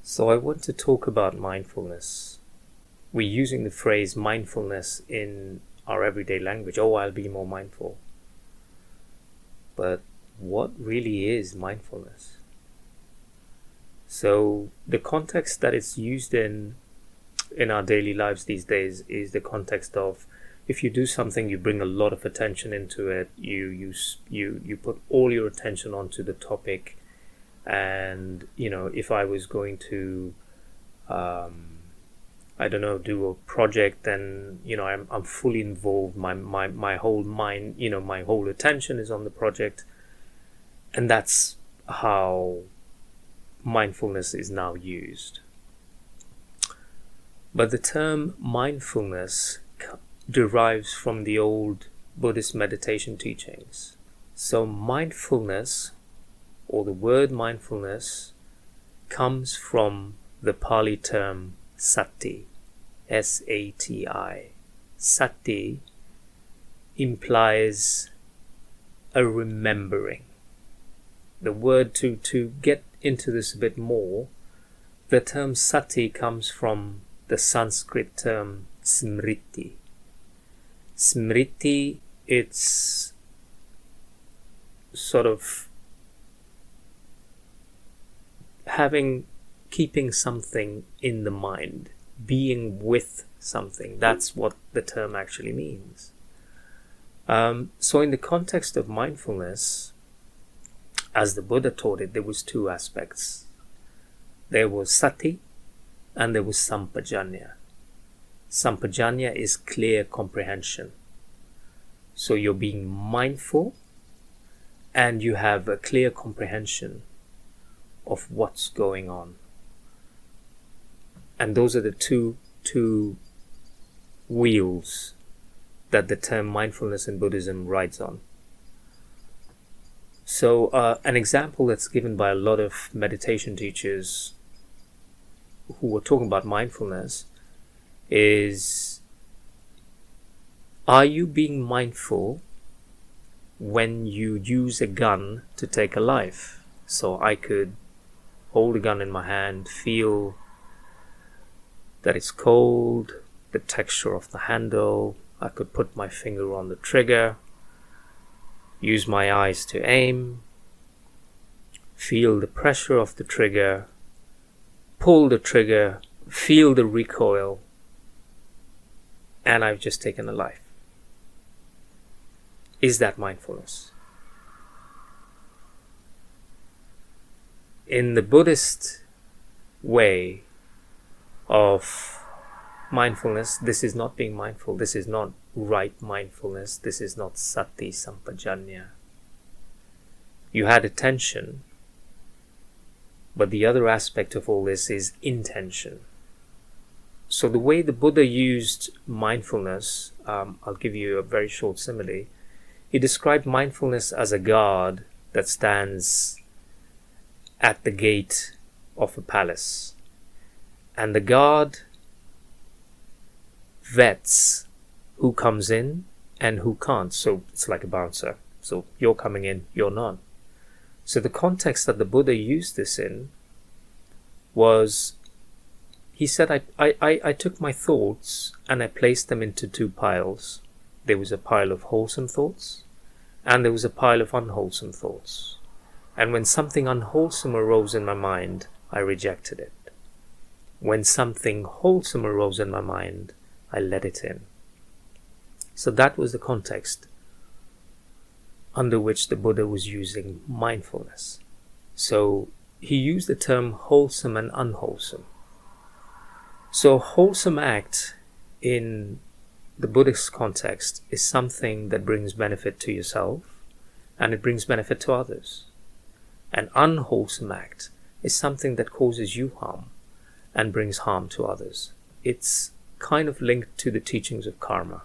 So I want to talk about mindfulness. We're using the phrase mindfulness in our everyday language. Oh, I'll be more mindful. But what really is mindfulness? So the context that it's used in our daily lives these days is the context of if you do something, you bring a lot of attention into it. You put all your attention onto the topic. And if I was going to do a project, then I'm fully involved. My whole mind, my whole attention is on the project, and that's how mindfulness is now used. But the term mindfulness derives from the old Buddhist meditation teachings. So mindfulness, or the word mindfulness, comes from the Pali term sati, S-A-T-I. Sati implies a remembering. The word, to get into this a bit more, the term sati comes from the Sanskrit term smriti. Smriti, it's sort of keeping something in the mind, being with something. That's what the term actually means. So in the context of mindfulness, as the Buddha taught it, there was two aspects. There was sati and there was sampajanya. Sampajanya is clear comprehension. So you're being mindful and you have a clear comprehension of what's going on. And those are the two wheels that the term mindfulness in Buddhism rides on. So an example that's given by a lot of meditation teachers who were talking about mindfulness is, are you being mindful when you use a gun to take a life? So I could hold a gun in my hand, feel that it's cold, the texture of the handle. I could put my finger on the trigger, use my eyes to aim, feel the pressure of the trigger, pull the trigger, feel the recoil, and I've just taken a life. Is that mindfulness? In the Buddhist way of mindfulness, this is not being mindful. This is not right mindfulness. This is not sati sampajanya. You had attention, but the other aspect of all this is intention. So the way the Buddha used mindfulness, I'll give you a very short simile. He described mindfulness as a guard that stands at the gate of a palace, and the guard vets who comes in and who can't. So it's like a bouncer. So you're coming in, you're not. So the context that the Buddha used this in was, he said, I took my thoughts and I placed them into two piles. There was a pile of wholesome thoughts and there was a pile of unwholesome thoughts. And when something unwholesome arose in my mind, I rejected it. When something wholesome arose in my mind, I let it in. So that was the context under which the Buddha was using mindfulness. So he used the term wholesome and unwholesome. So wholesome act in the Buddhist context is something that brings benefit to yourself and it brings benefit to others. An unwholesome act is something that causes you harm and brings harm to others. It's kind of linked to the teachings of karma.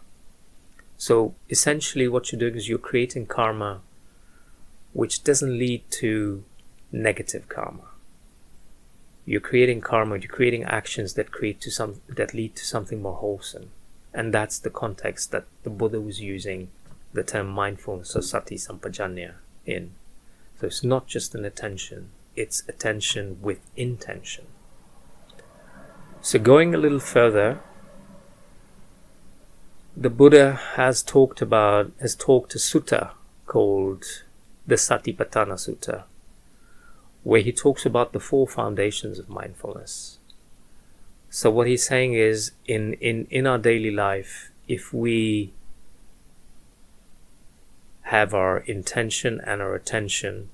So essentially what you're doing is you're creating karma which doesn't lead to negative karma. You're creating karma, you're creating actions that lead to something more wholesome. And that's the context that the Buddha was using the term mindfulness or sati sampajanya in. So it's not just an attention, it's attention with intention. So going a little further, the Buddha has talked a sutta called the Satipatthana Sutta, where he talks about the 4 foundations of mindfulness. So what he's saying is, in our daily life, if we have our intention and our attention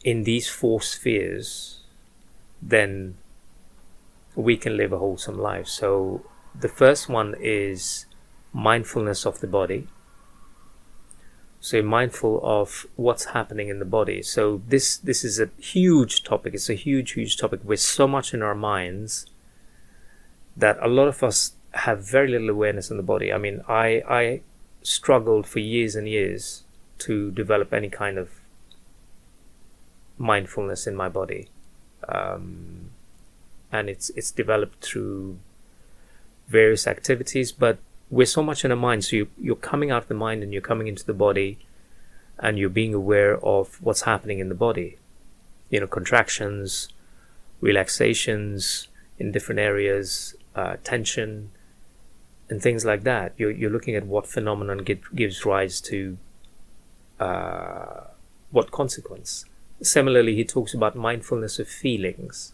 in these 4 spheres, then we can live a wholesome life. So the first one is mindfulness of the body. So you're mindful of what's happening in the body. So this is a huge topic. It's a huge topic with so much in our minds that a lot of us have very little awareness in the body. I mean, I struggled for years and years to develop any kind of mindfulness in my body. And it's developed through various activities, but we're so much in our mind. So you're coming out of the mind and you're coming into the body, and you're being aware of what's happening in the body. Contractions, relaxations in different areas, tension, and things like that. You're looking at what phenomenon gives rise to what consequence. Similarly, he talks about mindfulness of feelings.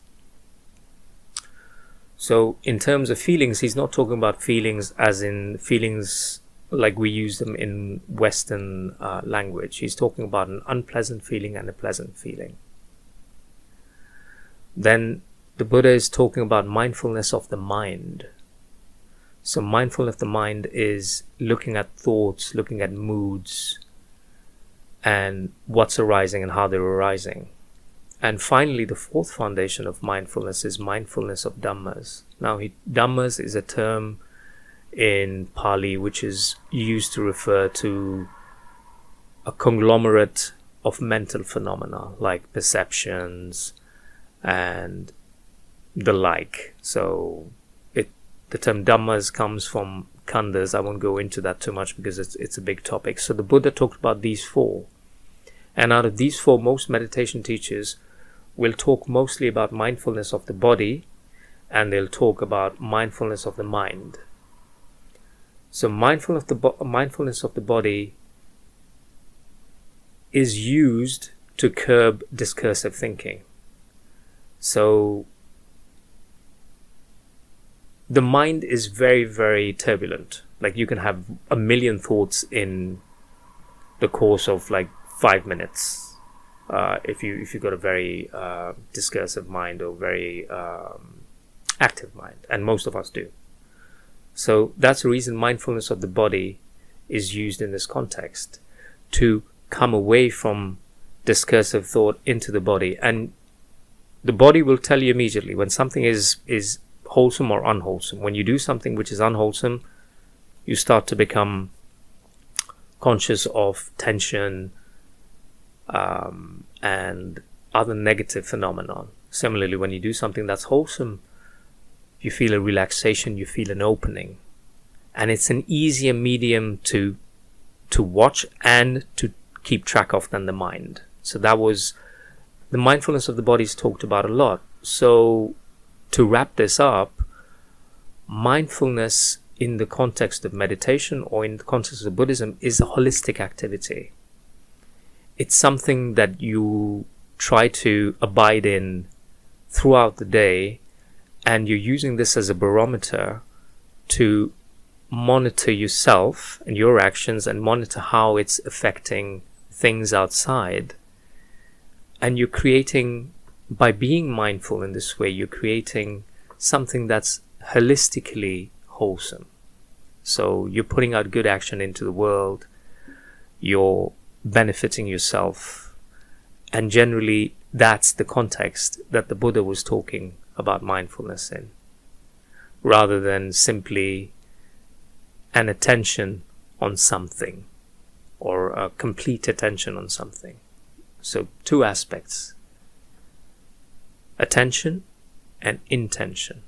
So in terms of feelings, he's not talking about feelings as in feelings like we use them in Western language. He's talking about an unpleasant feeling and a pleasant feeling. Then the Buddha is talking about mindfulness of the mind. So mindfulness of the mind is looking at thoughts, looking at moods, and what's arising and how they're arising. And finally, the 4th foundation of mindfulness is mindfulness of Dhammas. Now, Dhammas is a term in Pali which is used to refer to a conglomerate of mental phenomena like perceptions and the like. So the term Dhammas comes from khandhas. I won't go into that too much because it's a big topic. So the Buddha talked about these 4. And out of these 4, most meditation teachers will talk mostly about mindfulness of the body, and they'll talk about mindfulness of the mind. So mindfulness of the body is used to curb discursive thinking. So the mind is very, very turbulent. Like you can have a million thoughts in the course of like 5 minutes. If you've got a very discursive mind or very active mind, and most of us do. So that's the reason mindfulness of the body is used in this context, to come away from discursive thought into the body. And the body will tell you immediately when something is wholesome or unwholesome. When you do something which is unwholesome, you start to become conscious of tension, and other negative phenomenon. Similarly, when you do something that's wholesome, you feel a relaxation, you feel an opening. And it's an easier medium to watch and to keep track of than the mind. So that was the mindfulness of the body is talked about a lot. So to wrap this up, mindfulness in the context of meditation or in the context of Buddhism is a holistic activity. It's something that you try to abide in throughout the day, and you're using this as a barometer to monitor yourself and your actions and monitor how it's affecting things outside. And you're creating, by being mindful in this way, you're creating something that's holistically wholesome. So you're putting out good action into the world, you're benefiting yourself, and generally that's the context that the Buddha was talking about mindfulness in, rather than simply an attention on something or a complete attention on something. So 2 aspects: attention and intention.